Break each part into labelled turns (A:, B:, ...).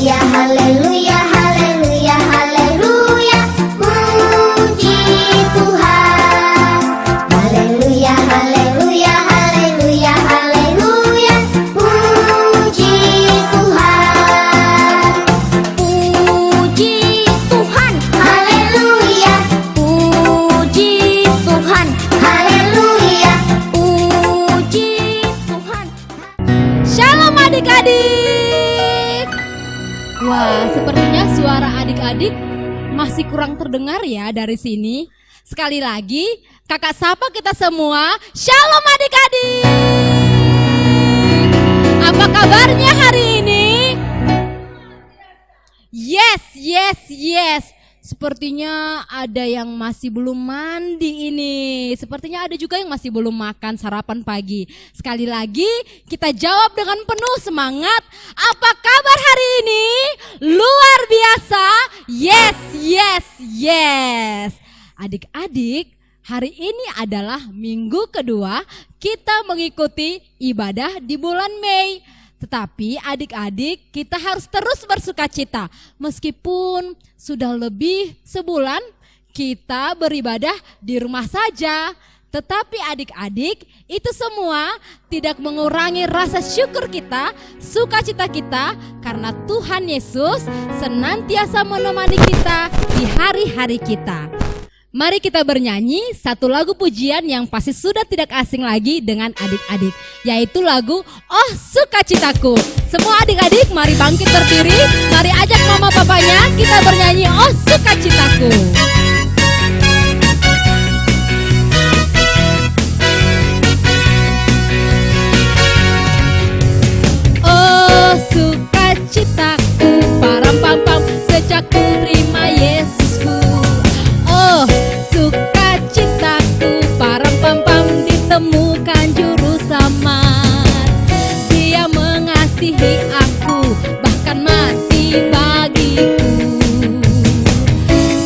A: Haleluya, haleluya, haleluya, haleluya, puji Tuhan. Haleluya, haleluya, haleluya, haleluya, puji Tuhan.
B: Puji Tuhan,
A: Haleluya,
B: puji Tuhan,
A: haleluya.
B: puji Tuhan. Shalom adik-adik. Wah, sepertinya suara adik-adik masih kurang terdengar ya dari sini. Sekali lagi, kakak sapa kita semua. Shalom adik-adik. Apa kabarnya hari ini? Yes, yes, yes. Sepertinya ada yang masih belum mandi ini. Sepertinya ada juga yang masih belum makan sarapan pagi. Sekali lagi kita jawab dengan penuh semangat. Apa kabar hari ini? Luar biasa. Yes, yes, yes. Adik-adik, hari ini adalah minggu kedua kita mengikuti ibadah di bulan Mei. Tetapi adik-adik kita harus terus bersukacita. Meskipun sudah lebih sebulan kita beribadah di rumah saja. Tetapi adik-adik itu semua tidak mengurangi rasa syukur kita, sukacita kita. Karena Tuhan Yesus senantiasa menemani kita di hari-hari kita. Mari kita bernyanyi satu lagu pujian yang pasti sudah tidak asing lagi dengan adik-adik, yaitu lagu Oh Sukacitaku. Semua adik-adik mari bangkit berdiri, mari ajak mama papanya kita bernyanyi Oh Sukacitaku. Oh sukacitaku, param pam pam, sejak ku terima Yesusku. Oh sukacitaku, param pam pam, ditemukan juru selamat. Dia mengasihi aku, bahkan mati bagiku.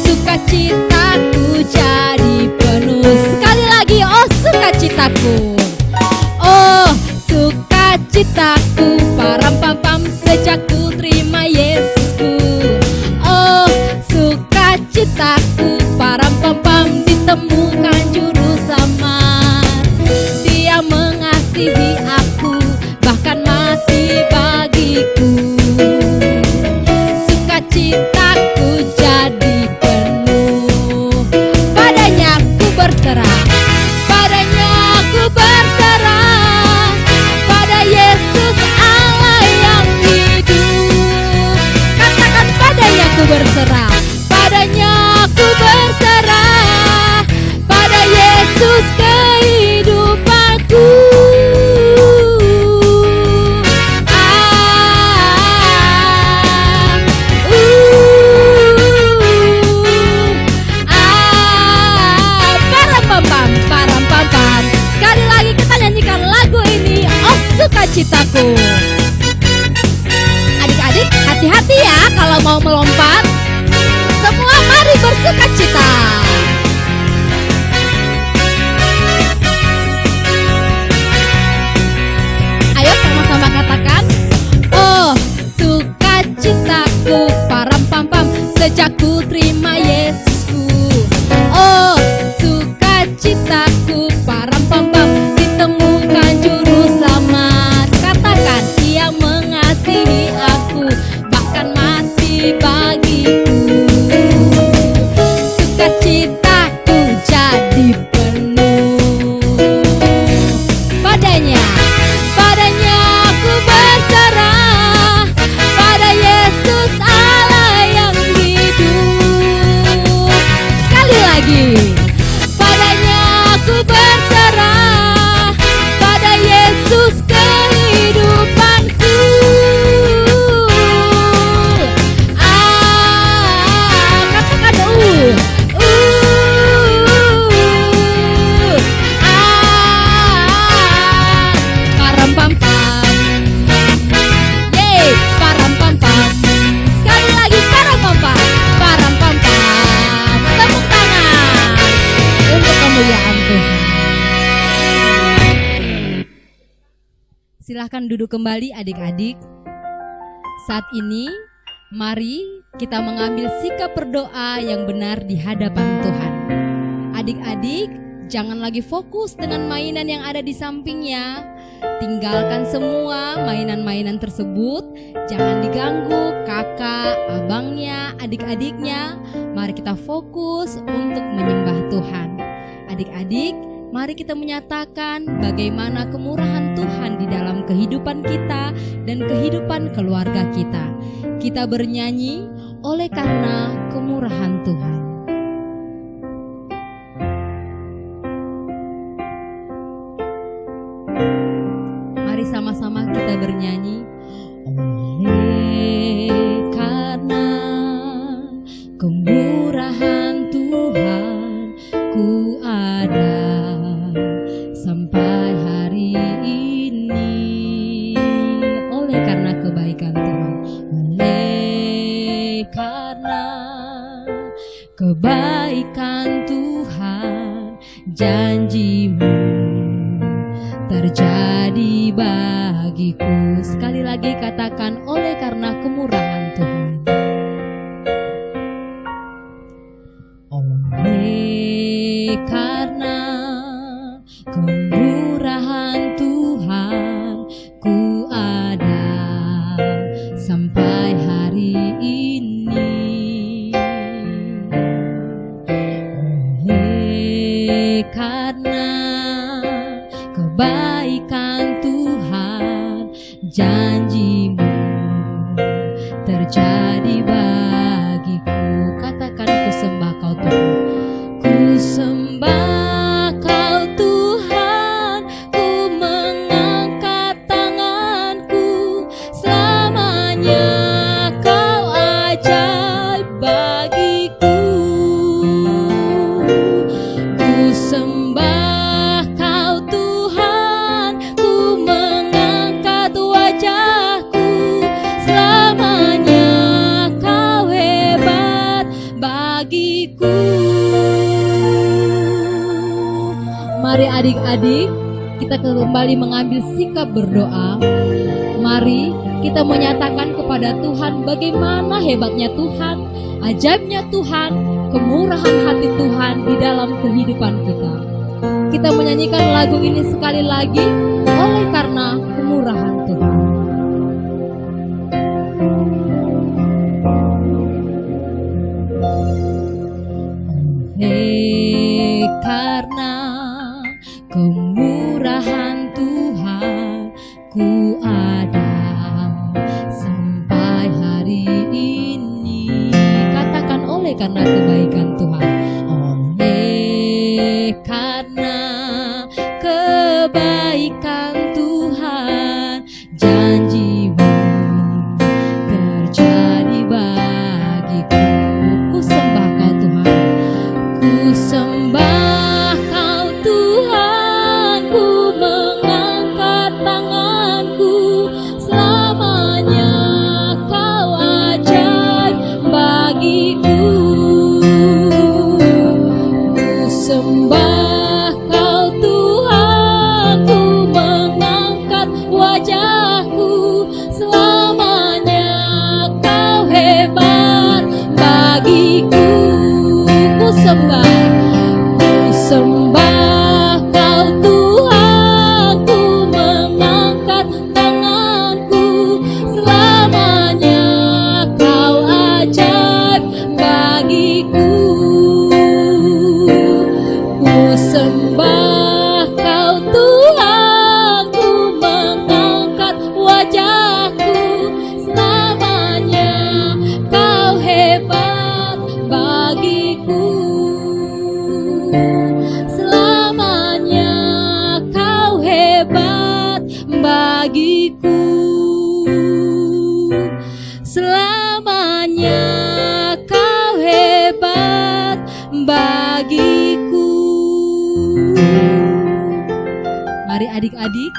B: Sukacitaku jadi penuh. Sekali lagi, oh sukacitaku. Oh sukacitaku, param pam pam, sejak ku terima Yesusku. Oh sukacitaku, param pam pam, ditemukan juru selamat. Dia mengasihi aku, bahkan mati bagiku. Sukacitaku jadi penuh. Padanya ku berserah, padanya ku berserah, pada Yesus Allah yang hidup. Katakan padanya ku berserah, padanya ku berserah, pada Yesus kehidupanku. Param pam pam, param pam pam. Sekali lagi kita nyanyikan lagu ini, Oh Sukacitaku. Adik-adik hati-hati ya kalau mau melompat. Semua mari bersukacita. Ayo sama-sama katakan, Oh sukacitaku, param pam pam, sejak ku terima Yesusku. Oh sukacitaku, param pam pam, ditemukan juru selamat. Katakan, Dia mengasihi aku, bahkan mati bagiku. Sukacitaku jadi penuh. Padanya, padanya ku berserah, pada Yesus Allah yang hidup. Sekali lagi, padanya ku berserah, pada Yesus kehidupanku. Katakan param pam pam. Yeay, param pam pam. Sekali lagi param pam pam, param pam pam. Tepuk tangan untuk kemuliaan Tuhan. Silahkan duduk kembali adik-adik. Saat ini Mari kita mengambil sikap berdoa yang benar di hadapan Tuhan. Adik-adik, jangan lagi fokus dengan mainan yang ada di sampingnya. Tinggalkan semua mainan-mainan tersebut. Jangan diganggu kakak, abangnya, adik-adiknya. Mari kita fokus untuk menyembah Tuhan. Adik-adik, mari kita menyatakan bagaimana kemurahan Tuhan di dalam kehidupan kita dan kehidupan keluarga kita. Kita bernyanyi oleh karena kemurahan Tuhan. Mari sama-sama kita bernyanyi. Oleh karena kemurahan Tuhan, ku ada sampai hari ini. Oleh karena kebaikan Tuhan, oleh karena kebaikan Tuhan, janji-Mu terjadi bagiku. Sekali lagi katakan, oleh karena kemurahan Tuhan. Oleh karena kemurahan Tuhan, ku ada sampai hari ini. Oleh karena kebaikan Tuhan, janji-Mu terjadi bagiku. Katakan, ku sembah Kau Tuhan. Ku sembah Kau Tuhan, ku mengangkat tanganku. Selamanya Kau ajaib bagiku. Ku sembah Kau Tuhan, ku mengangkat wajahku. Selamanya Kau hebat bagiku. Mari adik-adik, kita kembali mengambil sikap berdoa. Mari kita menyatakan kepada Tuhan bagaimana hebatnya Tuhan, ajaibnya Tuhan, kemurahan hati Tuhan di dalam kehidupan kita. Kita menyanyikan lagu ini sekali lagi, oleh karena kemurahan Tuhan. Oleh karena kemurahan Tuhan, ku ada sampai hari ini. Katakan, oleh karena kebaikan Tuhan. Oleh karena kebaikan Tuhan, janji-Mu terjadi bagiku. Ku sembah Kau Tuhan, ku sembah Kau Tuhan, ku mengangkat tanganku. Selamanya Kau ajaib bagiku. Ku sembah Kau Tuhan, ku mengangkat wajahku. Selamanya Kau hebat bagiku. Ku sembah Kau Tuhan, ku mengangkat tanganku. Selamanya Kau ajaib bagiku. Ku sembah Kau Tuhan, ku mengangkat wajahku. Selamanya Kau hebat bagiku. Selamanya Kau hebat bagiku. Selamanya Kau hebat bagiku. Mari adik-adik,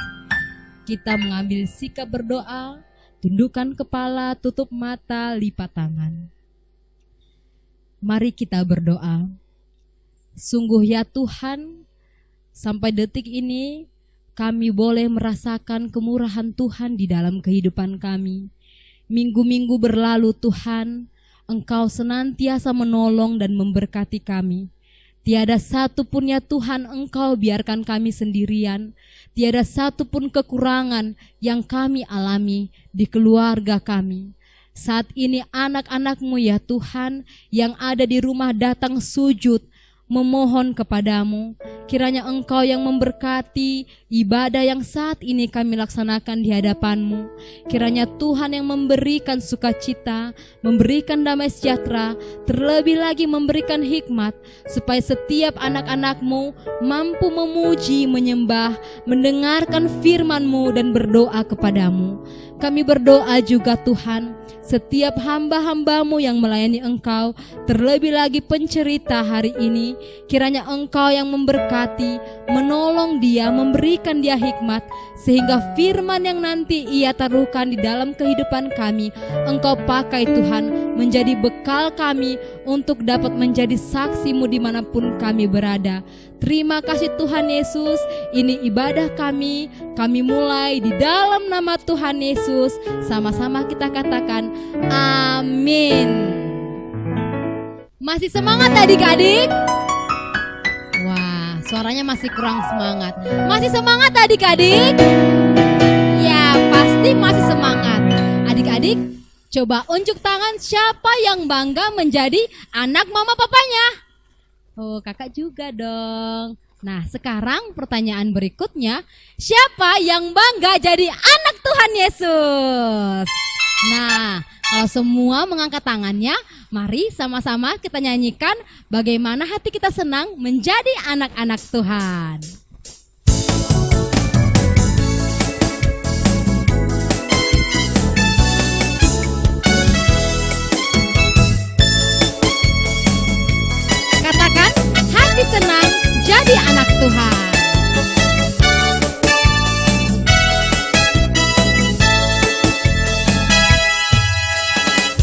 B: kita mengambil sikap berdoa. Tundukkan kepala, tutup mata, lipat tangan. Mari kita berdoa. Sungguh ya Tuhan, sampai detik ini kami boleh merasakan kemurahan Tuhan di dalam kehidupan kami. Minggu-minggu berlalu Tuhan, Engkau senantiasa menolong dan memberkati kami. Tiada satu pun ya Tuhan Engkau biarkan kami sendirian. Tiada satu pun kekurangan yang kami alami di keluarga kami. Saat ini anak-anak-Mu ya Tuhan yang ada di rumah datang sujud memohon kepadamu. Kiranya Engkau yang memberkati ibadah yang saat ini kami laksanakan di hadapan-Mu. Kiranya Tuhan yang memberikan sukacita, memberikan damai sejahtera, terlebih lagi memberikan hikmat, supaya setiap anak-anak-Mu mampu memuji, menyembah, mendengarkan firman-Mu dan berdoa kepadamu. Kami berdoa juga Tuhan, setiap hamba-hamba-Mu yang melayani Engkau, terlebih lagi pencerita hari ini, kiranya Engkau yang memberkati, menolong dia, memberikan dia hikmat, sehingga firman yang nanti ia taruhkan di dalam kehidupan kami, Engkau pakai Tuhan, menjadi bekal kami untuk dapat menjadi saksi-Mu dimanapun kami berada. Terima kasih Tuhan Yesus, ini ibadah kami mulai di dalam nama Tuhan Yesus. Sama-sama kita katakan amin. Masih semangat adik-adik? Wah, suaranya masih kurang semangat. Masih semangat adik-adik? Ya, pasti masih semangat. Adik-adik, coba unjuk tangan siapa yang bangga menjadi anak mama papanya. Oh, kakak juga dong. Nah, sekarang pertanyaan berikutnya, siapa yang bangga jadi anak Tuhan Yesus? Nah, kalau semua mengangkat tangannya, mari sama-sama kita nyanyikan bagaimana hati kita senang menjadi anak-anak Tuhan. Katakan, hati senang jadi anak Tuhan.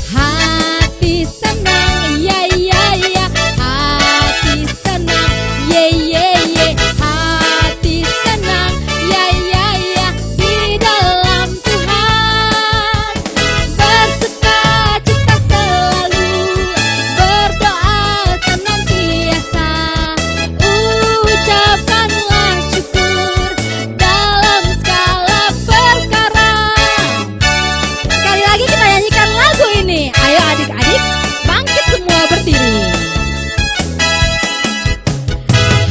B: Hati senang, ya ya ya. Hati senang, ye ye ye. Hati senang, ya ya ya. Di dalam Tuhan bersukacita selalu, berdoa senantiasa. Ucapkanlah syukur dalam segala perkara. Sekali lagi kita nyanyikan lagu ini. Ayo adik-adik, bangkit semua berdiri.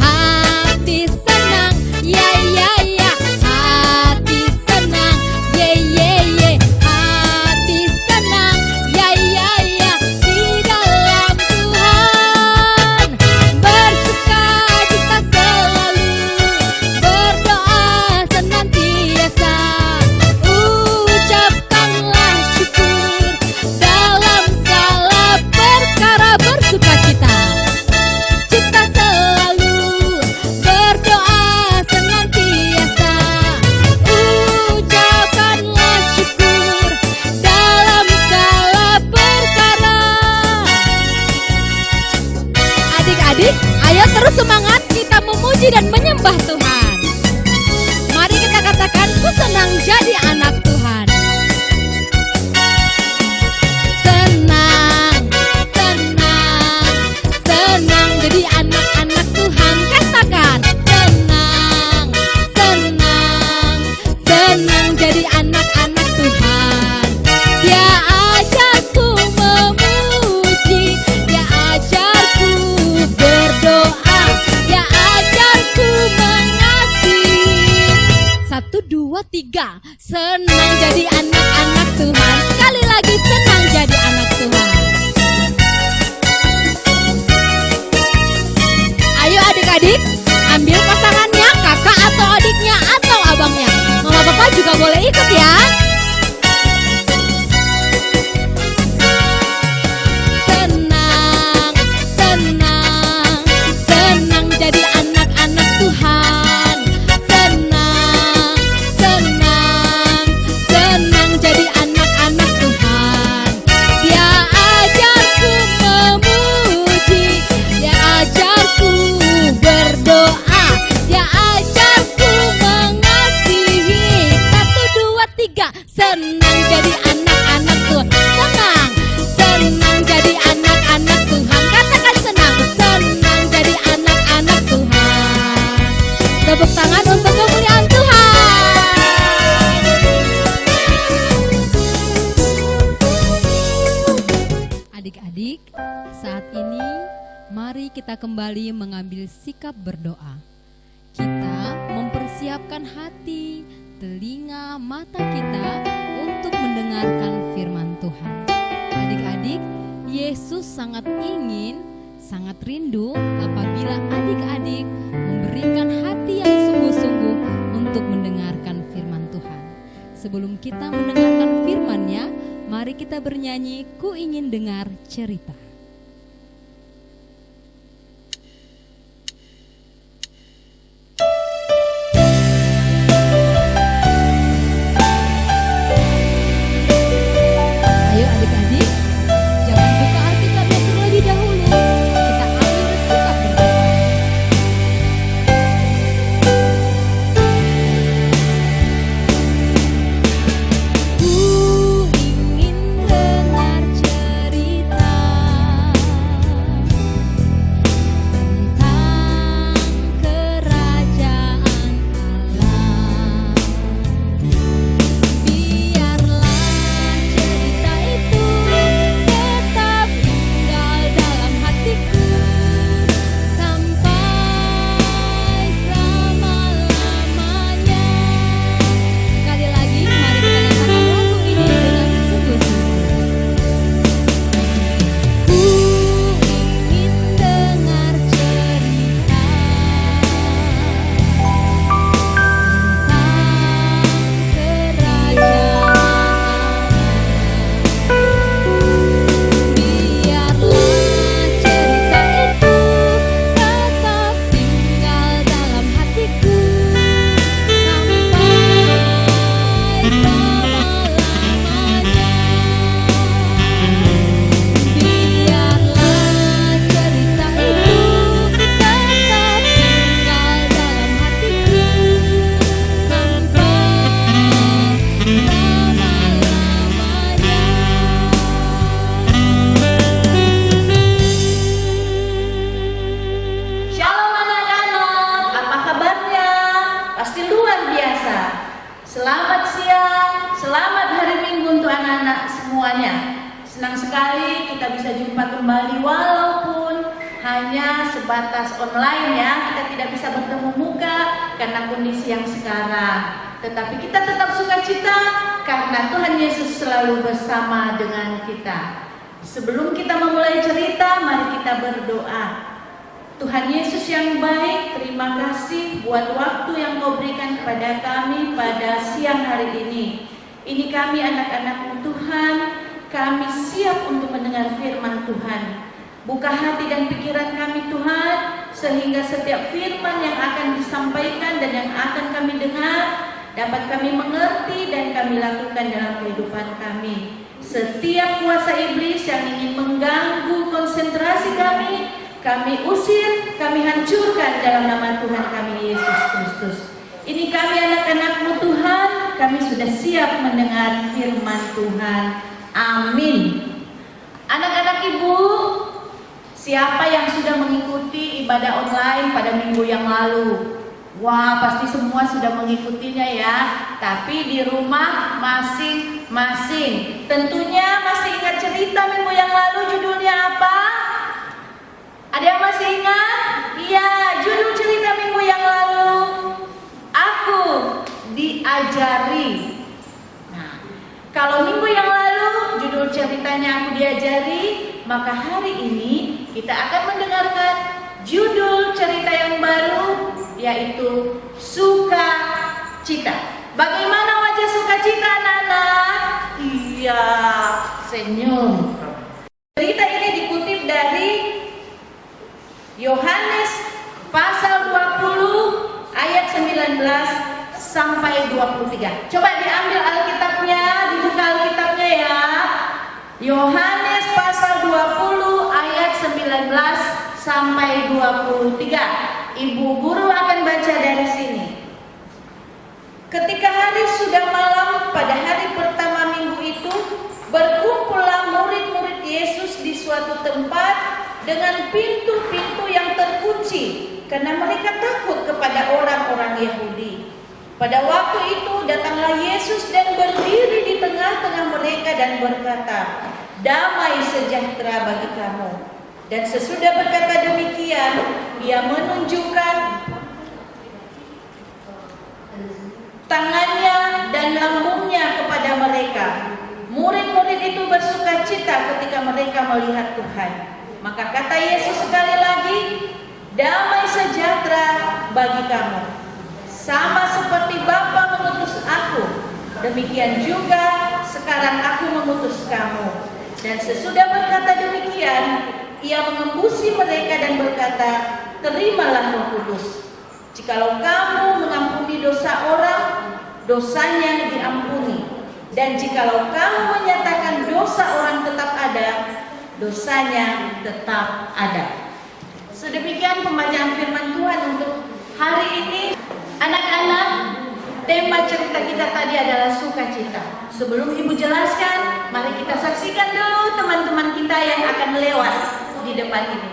B: Hati senang, ya ya ya. Hati senang, ye ye ye. Hati senang, ya ya ya. Di dalam Tuhan bersukacita selalu, berdoa senantiasa. Ucapkanlah syukur dalam segala perkara, bersukacita. Cita selalu, berdoa senantiasa. Ucapkanlah syukur dalam segala perkara. Adik-adik, ayo terus semangat kita memuji dan menyembah Tuhan. Mari kita katakan, ku senang jadi anak Tuhan. Senang, senang, senang jadi anak-anak Tuhan. Katakan, senang, senang, senang jadi anak-anak Tuhan. Dia ajarku memuji, dia ajarku berdoa, dia ajarku mengajar. adik-adik, saat ini mari kita kembali mengambil sikap berdoa. Kita mempersiapkan hati, telinga, mata kita untuk mendengarkan firman Tuhan. Adik-adik, Yesus sangat ingin, sangat rindu apabila adik-adik memberikan hati yang sungguh-sungguh untuk mendengarkan firman Tuhan. Sebelum kita mendengarkan firman-Nya, mari kita bernyanyi, Ku Ingin Dengar Cerita. Ayo adik-adik, jangan buka Alkitabnya terlebih dahulu. Kita ambil sikap berdoa. Ku ingin dengar cerita tentang kerajaan Allah. Biarlah cerita itu tetap tinggal dalam hatiku sampai selama-lamanya. Sekali lagi, mari kita nyatakan lagu ini dengan sungguh-sungguh. Ku ingin dengar cerita
C: Shalom anak-anak, apa kabarnya? Pasti luar biasa. Selamat siang, selamat hari Minggu untuk anak-anak semuanya. Senang sekali kita bisa jumpa kembali walaupun hanya sebatas online ya. Kita tidak bisa bertemu muka karena kondisi yang sekarang. Tetapi kita tetap sukacita karena Tuhan Yesus selalu bersama dengan kita. Sebelum kita memulai cerita, mari kita berdoa. Tuhan Yesus yang baik, terima kasih buat waktu yang Kau berikan kepada kami pada siang hari ini. Ini kami anak-anak-Mu Tuhan, kami siap untuk mendengar firman Tuhan. Buka hati dan pikiran kami Tuhan, sehingga setiap firman yang akan disampaikan dan yang akan kami dengar, dapat kami mengerti dan kami lakukan dalam kehidupan kami. Setiap kuasa iblis yang ingin mengganggu konsentrasi kami usir, kami hancurkan dalam nama Tuhan kami Yesus Kristus. Ini kami anak-anak-Mu Tuhan, kami sudah siap mendengar firman Tuhan. Amin. Anak-anak Ibu, siapa yang sudah mengikuti ibadah online pada minggu yang lalu? Wah, pasti semua sudah mengikutinya ya. Tapi di rumah masing-masing. Tentunya masih ingat cerita minggu yang lalu, judulnya apa? Ada yang masih ingat? Iya, judul cerita minggu yang lalu, Aku Diajari. Nah, kalau minggu yang lalu judul ceritanya Aku Diajari, maka hari ini kita akan mendengarkan judul cerita yang baru, yaitu Sukacita. Bagaimana wajah sukacita anak-anak? Iya, senyum. Cerita ini dikutip dari Yohanes pasal 20 ayat 19 sampai 23. Coba diambil Alkitabnya, dibuka Alkitabnya ya. Yohanes pasal 20 ayat 19 sampai 23. Ibu guru akan baca dari sini. Ketika hari sudah malam pada hari pertama minggu itu, berkumpullah murid-murid Yesus di suatu tempat dengan pintu-pintu yang terkunci, karena mereka takut kepada orang-orang Yahudi. Pada waktu itu datanglah Yesus dan berdiri di tengah-tengah mereka dan berkata, damai sejahtera bagi kamu. Dan sesudah berkata demikian, ia menunjukkan tangannya dan lambungnya kepada mereka. Murid-murid itu bersukacita ketika mereka melihat Tuhan. Maka kata Yesus sekali lagi, damai sejahtera bagi kamu. Sama seperti Bapa mengutus aku, demikian juga sekarang aku mengutus kamu. Dan sesudah berkata demikian, ia mengembusi mereka dan berkata, terimalah Roh Kudus. Jikalau kamu mengampuni dosa orang, dosanya diampuni. Dan jikalau kamu menyatakan dosa orang tetap ada, dosanya tetap ada. Sedemikian pembacaan firman Tuhan untuk hari ini. Anak-anak, tema cerita kita tadi adalah sukacita. Sebelum Ibu jelaskan, mari kita saksikan dulu teman-teman kita yang akan lewat di depan ini.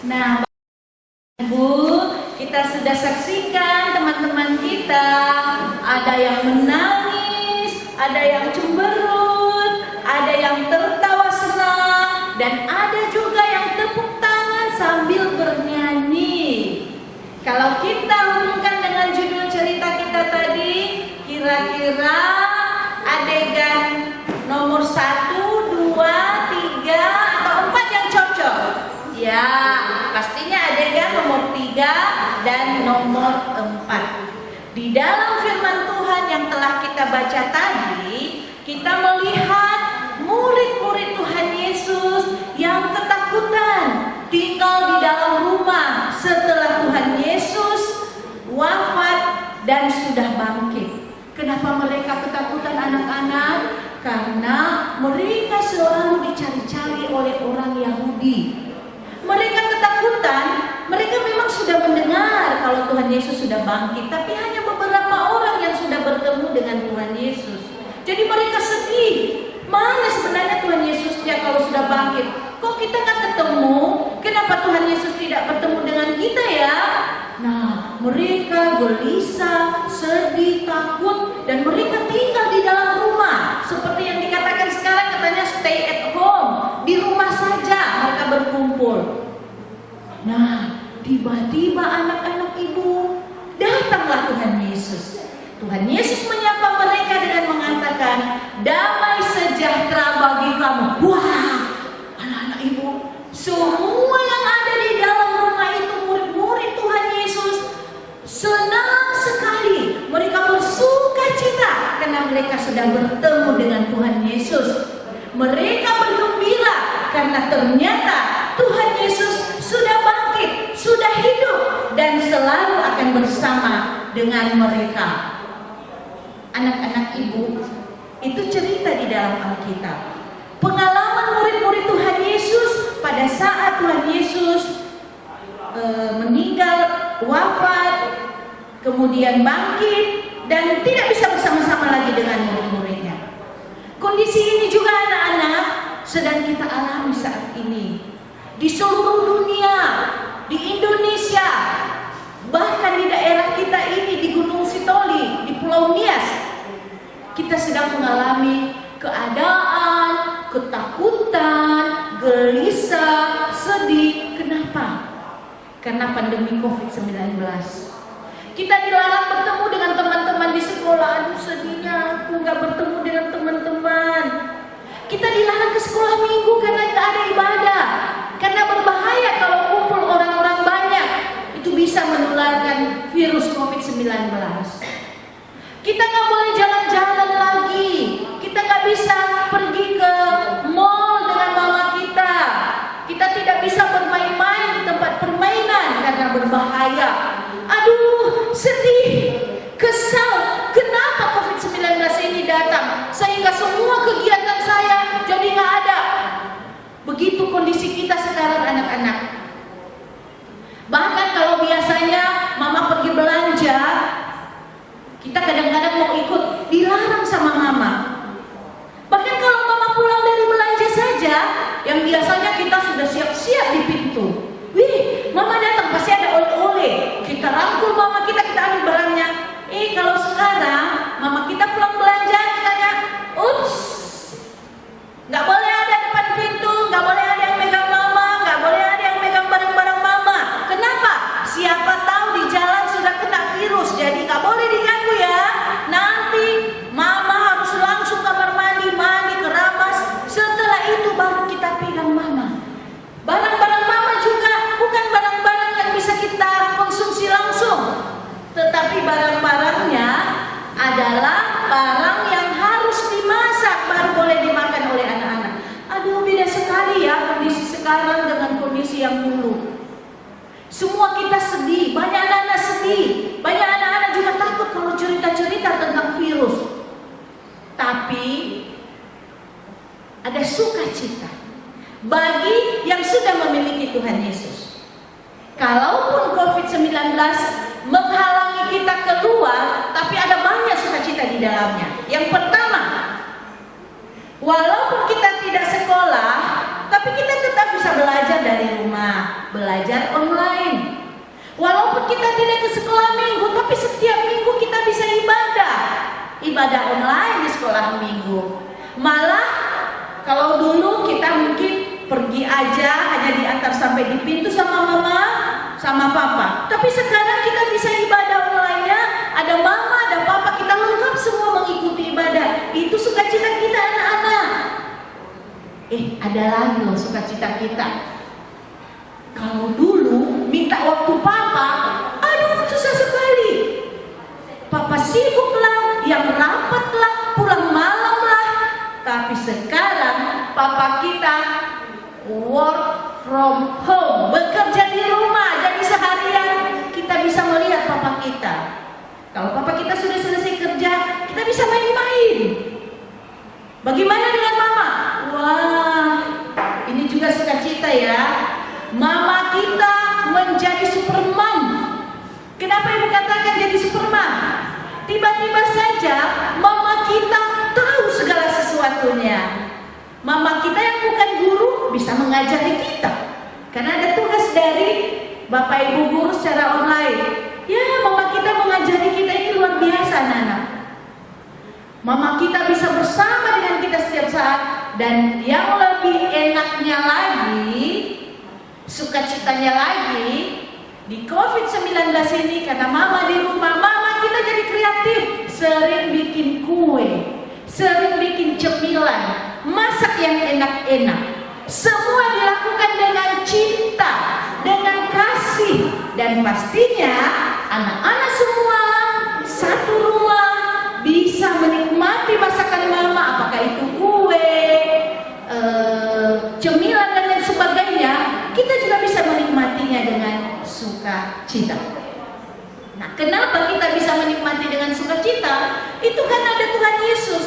C: Nah, Ibu, kita sudah saksikan teman-teman kita, ada yang menangis, ada yang cemberut, ada yang tertawa senang, dan ada juga yang tepuk tangan sambil bernyanyi. Kalau kita hubungkan dengan judul cerita kita tadi, kira-kira adegan nomor 1, 2, 3, atau 4 yang cocok? Ya, pastinya adegan nomor 3 dan nomor 4. Di dalam firman Tuhan yang telah kita baca tadi, kita melihat murid-murid Tuhan Yesus yang ketakutan tinggal di dalam rumah setelah Tuhan Yesus wafat dan sudah bangkit. Kenapa mereka ketakutan, anak-anak? Karena mereka selalu dicari-cari oleh orang Yahudi. Mereka ketakutan, mereka memang sudah mendengar kalau Tuhan Yesus sudah bangkit, tapi hanya beberapa orang yang sudah bertemu dengan Tuhan Yesus. Jadi mereka sedih. Mana sebenarnya Tuhan Yesusnya kalau sudah bangkit? Kok kita nggak ketemu? Kenapa Tuhan Yesus tidak bertemu dengan kita ya? Nah, mereka gelisah, sedih, takut, dan mereka tinggal di dalam rumah. Seperti yang dikatakan sekarang, katanya stay at home. Di rumah saja mereka berkumpul. Nah, tiba-tiba anak-anak Ibu, datanglah Tuhan Yesus. Tuhan Yesus menyapa mereka dengan mengatakan, damai sejahtera bagi kamu. Wah, anak-anak Ibu, semua yang ada di dalam rumah itu murid-murid Tuhan Yesus senang sekali. Mereka bersukacita karena mereka sudah bertemu dengan Tuhan Yesus. Mereka bergembira karena ternyata Tuhan Yesus sudah bangkit, sudah hidup, dan selalu akan bersama dengan mereka. Anak-anak Ibu, itu cerita di dalam Alkitab. Pengalaman murid-murid Tuhan Yesus pada saat Tuhan Yesus meninggal, wafat, kemudian bangkit, dan tidak bisa bersama-sama lagi dengan murid-muridnya. Kondisi ini juga anak-anak sedang kita alami saat ini. Di seluruh dunia, di Indonesia, bahkan di daerah kita ini, di Gunung Sitoli, di Pulau Nias, kita sedang mengalami keadaan, ketakutan, gelisah, sedih. Kenapa? Karena pandemi COVID-19. Kita dilarang bertemu dengan teman-teman di sekolah. Aduh, sedihnya aku gak bertemu dengan teman-teman. Kita dilarang ke sekolah minggu karena gak ada ibadah. Karena berbahaya kalau kumpul orang-orang banyak. Itu bisa menularkan virus COVID-19. Kita gak boleh jalan-jalan lagi. Kita gak bisa pergi ke mall dengan mama kita. Kita tidak bisa bermain-main di tempat berbahaya. Aduh, sedih, kesal. Kenapa COVID-19 ini datang sehingga semua kegiatan saya jadi nggak ada? Begitu kondisi kita sekarang anak-anak. Bahkan kalau biasanya mama pergi belanja, kita kadang-kadang mau ikut, dilarang sama mama. Bahkan kalau mama pulang dari belanja saja, yang biasanya kita sudah siap-siap di pintu. Wih, mama datang pasti ada oleh-oleh. Kita rangkul mama kita ambil barangnya. Kalau sekarang mama kita pulang belanja, katanya, ups, nggak boleh ada depan pintu, nggak boleh ada yang megang mama, nggak boleh ada yang megang barang-barang mama. Kenapa? Siapa tahu di jalan sudah kena virus, jadi nggak boleh diganggu ya. Nanti mama harus langsung kamar mandi, keramas. Setelah itu baru kita pegang mama. Barang-barang mama juga bukan barang-barang yang bisa kita konsumsi langsung, tetapi barang-barangnya adalah barang yang harus dimasak baru boleh dimakan oleh anak-anak. Aduh, beda sekali ya kondisi sekarang dengan kondisi yang dulu. Semua kita sedih, banyak anak-anak sedih, banyak anak-anak juga takut kalau cerita-cerita tentang virus. Tapi ada sukacita bagi yang sudah memiliki Tuhan Yesus. Kalaupun COVID-19 menghalangi kita keluar, tapi ada banyak sukacita di dalamnya. Yang pertama, walaupun kita tidak sekolah, tapi kita tetap bisa belajar dari rumah, belajar online. Walaupun kita tidak ke sekolah minggu, tapi setiap minggu kita bisa ibadah online di sekolah minggu. Malah kalau dulu kita mungkin pergi aja, hanya diantar sampai di pintu sama mama, sama papa. Tapi sekarang kita bisa ibadah online-nya, ada mama, ada papa, kita lengkap semua mengikuti ibadah. Itu sukacita kita anak-anak. Ada lagi loh sukacita kita. Kalau dulu minta waktu papa, aduh susah sekali. Papa sibuk lah, yang rapat lah, pulang malam lah. Tapi sekarang papa kita work from home, bekerja di rumah. Jadi seharian kita bisa melihat papa kita. Kalau papa kita sudah selesai kerja, kita bisa main-main. Bagaimana dengan mama? Wah, ini juga sukacita ya. Mama kita menjadi superman. Kenapa ibu katakan jadi superman? Tiba-tiba saja mama kita tahu segala sesuatunya. Mama kita yang bukan guru bisa mengajari kita, karena ada tugas dari bapak ibu guru secara online. Ya, mama kita mengajari kita ini luar biasa, Nana. Mama kita bisa bersama dengan kita setiap saat. Dan yang lebih enaknya lagi, sukacitanya lagi, di COVID-19 ini karena mama di rumah, mama kita jadi kreatif, sering bikin kue, sering bikin cemilan, masak yang enak-enak. Semua dilakukan dengan cinta, dengan kasih, dan pastinya anak-anak semua satu rumah bisa menikmati masakan mama, apakah itu kue, cemilan dan lain sebagainya. Kita juga bisa menikmatinya dengan sukacita. Nah, kenapa kita bisa menikmati dengan sukacita? Itu karena ada Tuhan Yesus.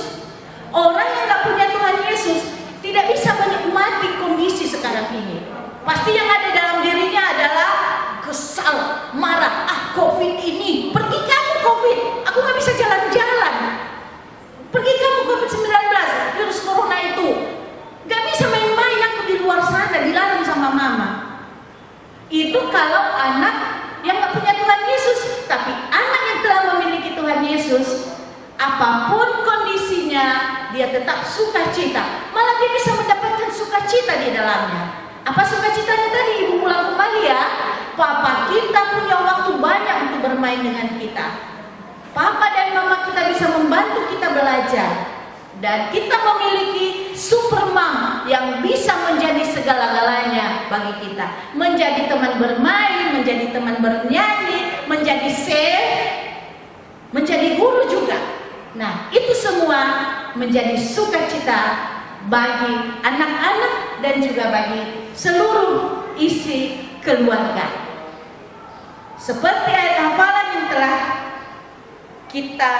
C: Orang yang gak punya Tuhan Yesus tidak bisa menikmati kondisi sekarang ini. Pasti yang ada dalam dirinya adalah kesal, marah. COVID ini, pergi kamu COVID, aku gak bisa jalan-jalan. Pergi kamu COVID-19, virus corona itu. Gak bisa main-main aku di luar sana, dilarang sama mama. Itu kalau anak yang gak punya Tuhan Yesus. Tapi anak yang telah memiliki Tuhan Yesus, apapun kondisinya, dia tetap sukacita. Malah dia bisa mendapatkan sukacita di dalamnya. Apa sukacitanya tadi? Ibu pulang kembali ya. Papa kita punya waktu banyak untuk bermain dengan kita. Papa dan mama kita bisa membantu kita belajar. Dan kita memiliki supermam yang bisa menjadi segala-galanya bagi kita. Menjadi teman bermain, menjadi teman bernyanyi, menjadi chef, menjadi guru juga. Nah, itu semua menjadi sukacita bagi anak-anak dan juga bagi seluruh isi keluarga. Seperti ayat hafalan yang telah kita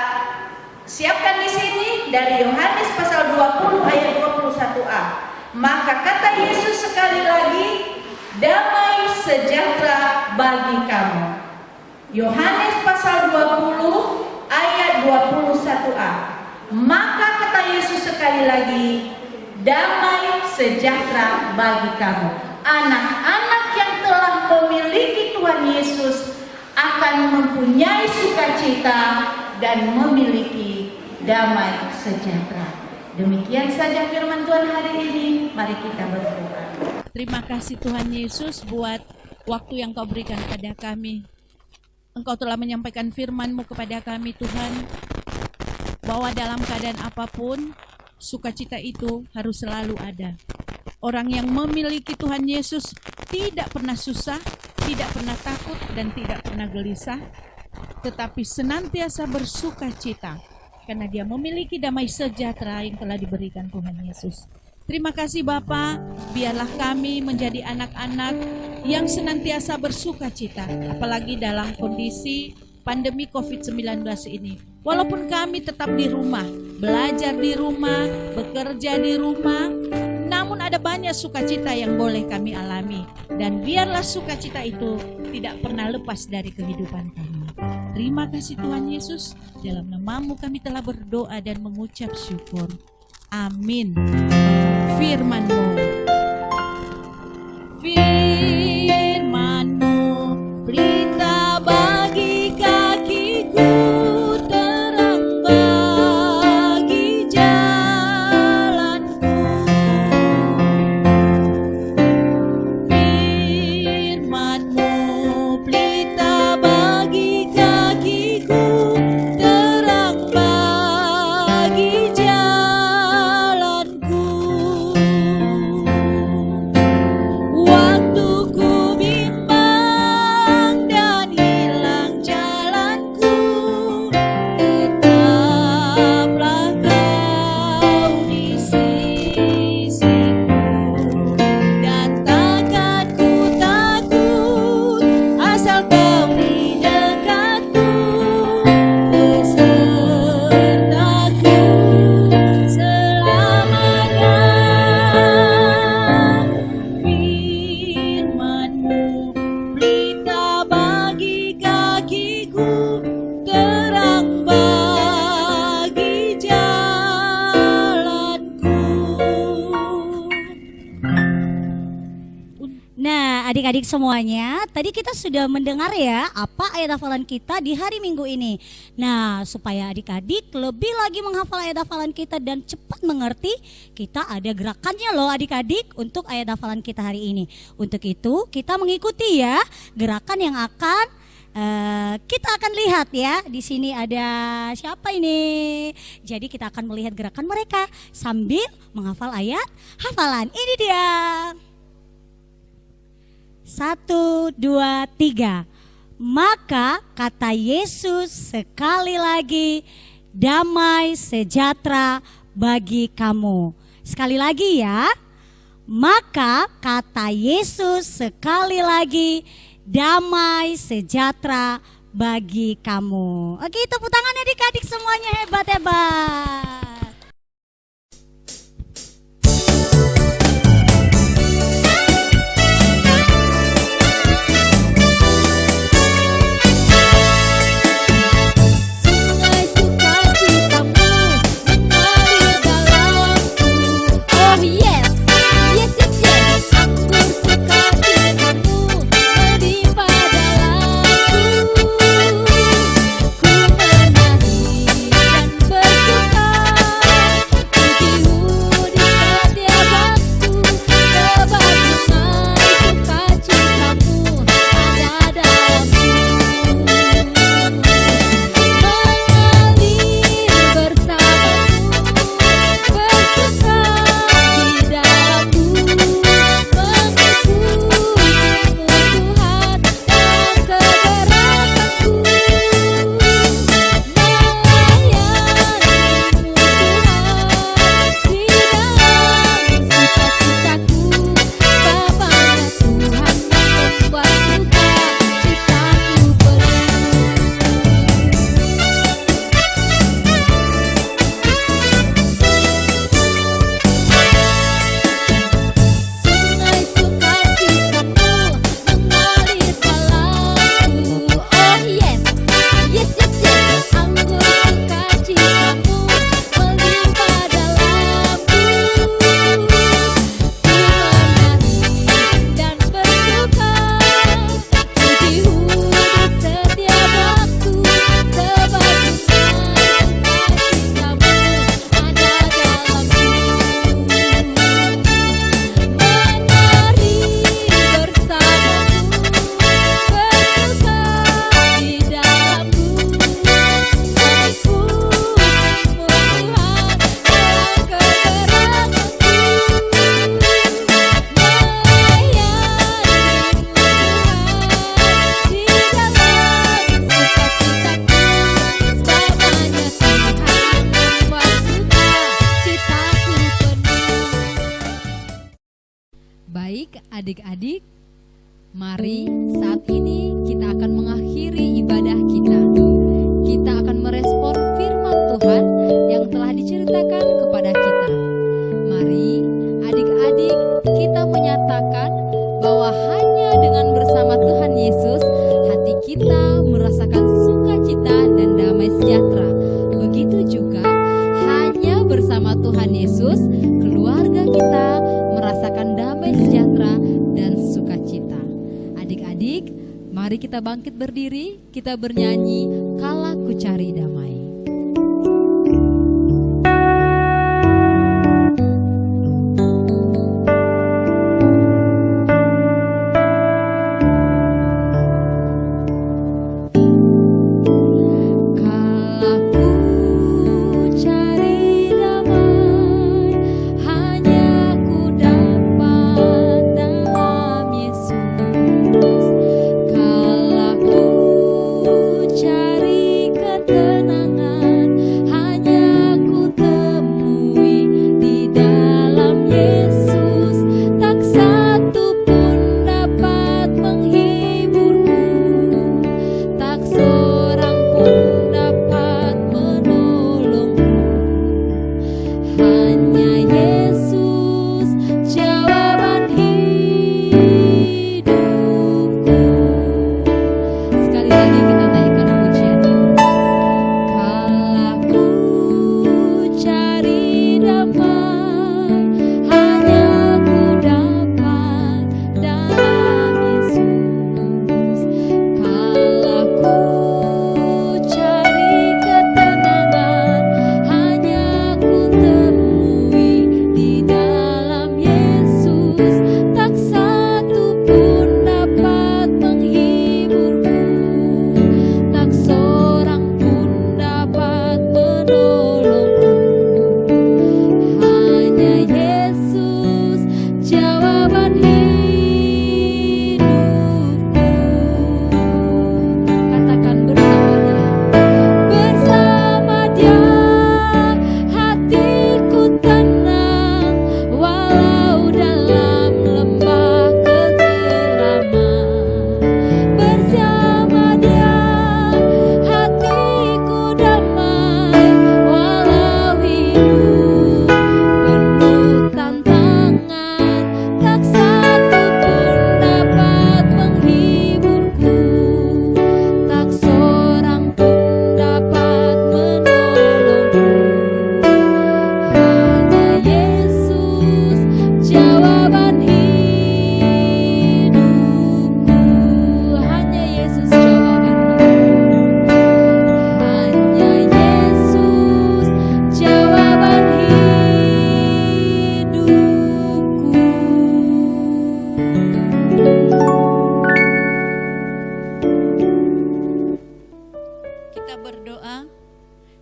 C: siapkan di sini dari Yohanes pasal 20 ayat 21a. Maka kata Yesus sekali lagi, damai sejahtera bagi kamu. Yohanes pasal 20 ayat 21a. Maka kata Yesus sekali lagi, damai sejahtera bagi kamu. Anak-anak yang telah memiliki Tuhan Yesus akan mempunyai sukacita dan memiliki damai sejahtera. Demikian saja firman Tuhan hari ini. Mari kita berdoa.
D: Terima kasih Tuhan Yesus buat waktu yang Kau berikan kepada kami. Engkau telah menyampaikan firman-Mu kepada kami Tuhan, bahwa dalam keadaan apapun, sukacita itu harus selalu ada. Orang yang memiliki Tuhan Yesus tidak pernah susah, tidak pernah takut, dan tidak pernah gelisah, tetapi senantiasa bersukacita, karena dia memiliki damai sejahtera yang telah diberikan Tuhan Yesus. Terima kasih Bapa, biarlah kami menjadi anak-anak yang senantiasa bersukacita, apalagi dalam kondisi pandemi COVID-19 ini. Walaupun kami tetap di rumah, belajar di rumah, bekerja di rumah, namun ada banyak sukacita yang boleh kami alami. Dan biarlah sukacita itu tidak pernah lepas dari kehidupan kami. Terima kasih Tuhan Yesus, dalam nama-Mu kami telah berdoa dan mengucap syukur. Amin. Firman-Mu, Firman-Mu, berita bagi kakiku, terang bagi jalanku. Firman-Mu, berita bagi kakiku, terang bagi jalanku. Waktu ku bimbang dan hilang jalanku, tetaplah Kau di sisiku, dan takkan ku takut asal Kau di dekatku, besertaku selamanya. Firman-Mu, berita bagi kakiku, terang bagi jalanku.
E: Nah, adik-adik semuanya, tadi kita sudah mendengar ya apa ayat hafalan kita di hari Minggu ini. Nah, supaya adik-adik lebih lagi menghafal ayat hafalan kita dan cepat mengerti, kita ada gerakannya loh adik-adik untuk ayat hafalan kita hari ini. Untuk itu, kita mengikuti ya gerakan yang akan kita akan lihat ya. Di sini ada siapa ini? Jadi kita akan melihat gerakan mereka sambil menghafal ayat hafalan. Ini dia. 1, 2, 3. Maka kata Yesus sekali lagi, damai sejahtera bagi kamu. Sekali lagi ya. Maka kata Yesus sekali lagi, damai sejahtera bagi kamu. Oke, tepuk tangan adik-adik semuanya, hebat-hebat.
B: Sungai sukacitamu mengalir dalamku. Oh yes, yes yes yes. Anggur sukacitamu melimpah dalamku. Ku menari dan bersuka Adik-adik, mari saat ini kita akan mengakhiri ibadah kita. Kita akan merespon firman Tuhan yang telah diceritakan kepada kita. Mari adik-adik kita menyatakan bahwa hanya dengan bersama Tuhan Yesus hati kita merasakan sukacita dan damai sejahtera. Begitu juga hanya bersama Tuhan Yesus keluarga kita merasakan damai sejahtera dan sukacita. Adik-adik, mari kita bangkit berdiri, kita bernyanyi Kala Ku Cari Damai.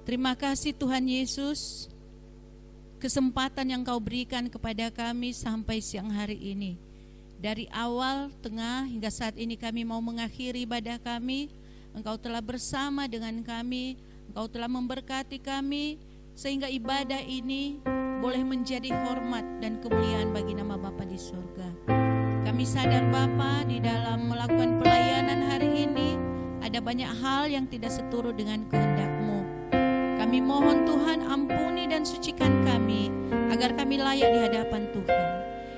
D: Terima kasih Tuhan Yesus, kesempatan yang Kau berikan kepada kami sampai siang hari ini. Dari awal, tengah, hingga saat ini kami mau mengakhiri ibadah kami. Engkau telah bersama dengan kami, Engkau telah memberkati kami, sehingga ibadah ini boleh menjadi hormat dan kemuliaan bagi nama Bapa di surga. Kami sadar Bapa, di dalam melakukan pelayanan hari ini, ada banyak hal yang tidak seturut dengan kehendak-Mu. Kami mohon Tuhan ampuni dan sucikan kami, agar kami layak di hadapan Tuhan.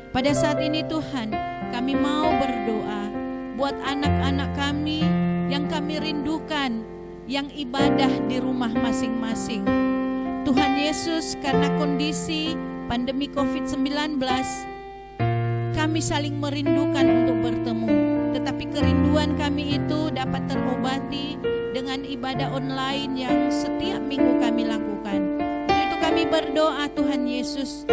D: Pada saat ini Tuhan, kami mau berdoa buat anak-anak kami yang kami rindukan, yang ibadah di rumah masing-masing. Tuhan Yesus, karena kondisi pandemi COVID-19, kami saling merindukan untuk bertemu. Tetapi kerinduan kami itu dapat terobati dengan ibadah online yang setiap minggu kami lakukan. Untuk itu kami berdoa Tuhan Yesus,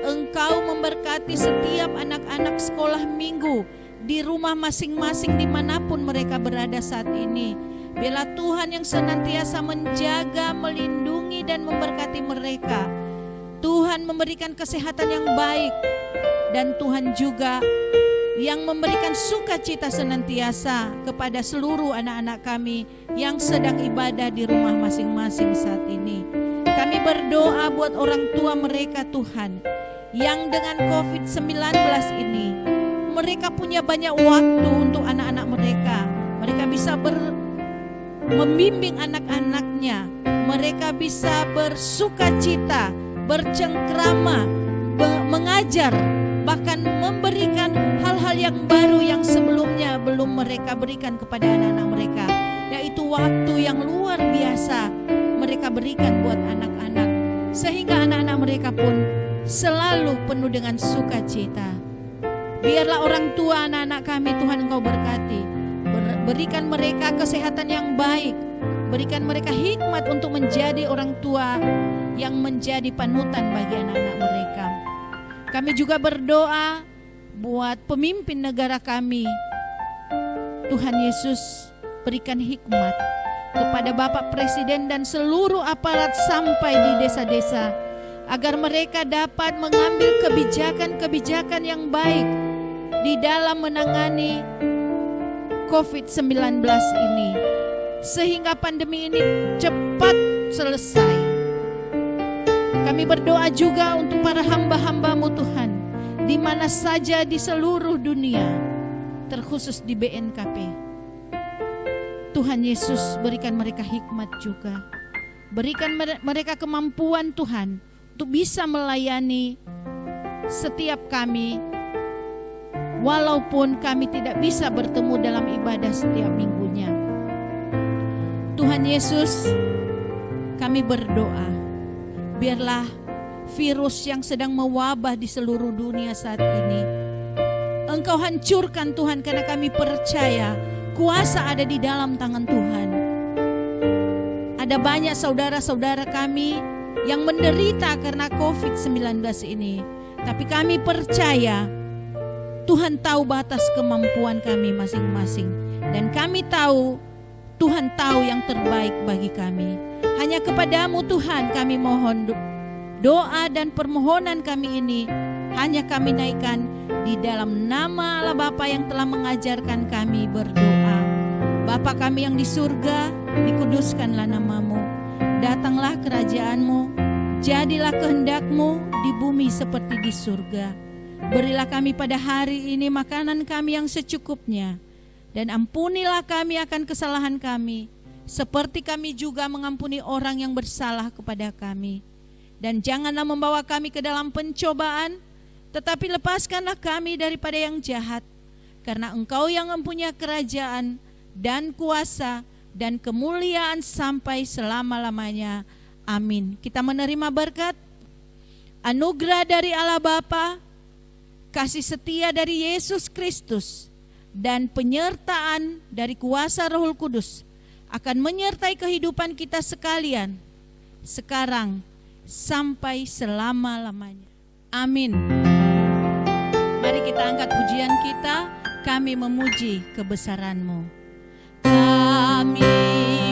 D: Engkau memberkati setiap anak-anak sekolah minggu di rumah masing-masing dimanapun mereka berada saat ini. Biarlah Tuhan yang senantiasa menjaga, melindungi dan memberkati mereka. Tuhan memberikan kesehatan yang baik, dan Tuhan juga yang memberikan sukacita senantiasa kepada seluruh anak-anak kami yang sedang ibadah di rumah masing-masing saat ini. Kami berdoa buat orang tua mereka Tuhan, yang dengan COVID-19 ini mereka punya banyak waktu untuk anak-anak mereka. Mereka bisa membimbing anak-anaknya. Mereka bisa bersukacita, bercengkrama, mengajar, bahkan memberikan hal-hal yang baru yang sebelumnya belum mereka berikan kepada anak-anak mereka. Yaitu waktu yang luar biasa mereka berikan buat anak-anak. Sehingga anak-anak mereka pun selalu penuh dengan sukacita. Biarlah orang tua anak-anak kami Tuhan Engkau berkati. Berikan mereka kesehatan yang baik. Berikan mereka hikmat untuk menjadi orang tua yang menjadi panutan bagi anak-anak mereka. Kami juga berdoa buat pemimpin negara kami. Tuhan Yesus berikan hikmat kepada Bapak Presiden dan seluruh aparat sampai di desa-desa, agar mereka dapat mengambil kebijakan-kebijakan yang baik di dalam menangani COVID-19 ini, sehingga pandemi ini cepat selesai. Kami berdoa juga untuk para hamba-hamba-Mu Tuhan, di mana saja di seluruh dunia, terkhusus di BNKP. Tuhan Yesus berikan mereka hikmat juga. Berikan mereka kemampuan Tuhan untuk bisa melayani setiap kami, walaupun kami tidak bisa bertemu dalam ibadah setiap minggunya. Tuhan Yesus, kami berdoa, biarlah virus yang sedang mewabah di seluruh dunia saat ini Engkau hancurkan Tuhan, karena kami percaya kuasa ada di dalam tangan Tuhan. Ada banyak saudara-saudara kami yang menderita karena COVID-19 ini, tapi kami percaya Tuhan tahu batas kemampuan kami masing-masing, dan kami tahu Tuhan tahu yang terbaik bagi kami. Hanya kepadamu Tuhan kami mohon, doa dan permohonan kami ini hanya kami naikkan di dalam nama Allah Bapa yang telah mengajarkan kami berdoa. Bapa kami yang di surga, dikuduskanlah namamu. Datanglah kerajaanmu, jadilah kehendakmu di bumi seperti di surga. Berilah kami pada hari ini makanan kami yang secukupnya, dan ampunilah kami akan kesalahan kami, seperti kami juga mengampuni orang yang bersalah kepada kami. Dan janganlah membawa kami ke dalam pencobaan, tetapi lepaskanlah kami daripada yang jahat, karena Engkau yang mempunyai kerajaan dan kuasa dan kemuliaan sampai selama-lamanya. Amin. Kita menerima berkat, anugerah dari Allah Bapa, kasih setia dari Yesus Kristus, dan penyertaan dari kuasa Roh Kudus akan menyertai kehidupan kita sekalian, sekarang sampai selama-lamanya. Amin. Mari kita angkat pujian kita, kami memuji kebesaran-Mu. Kami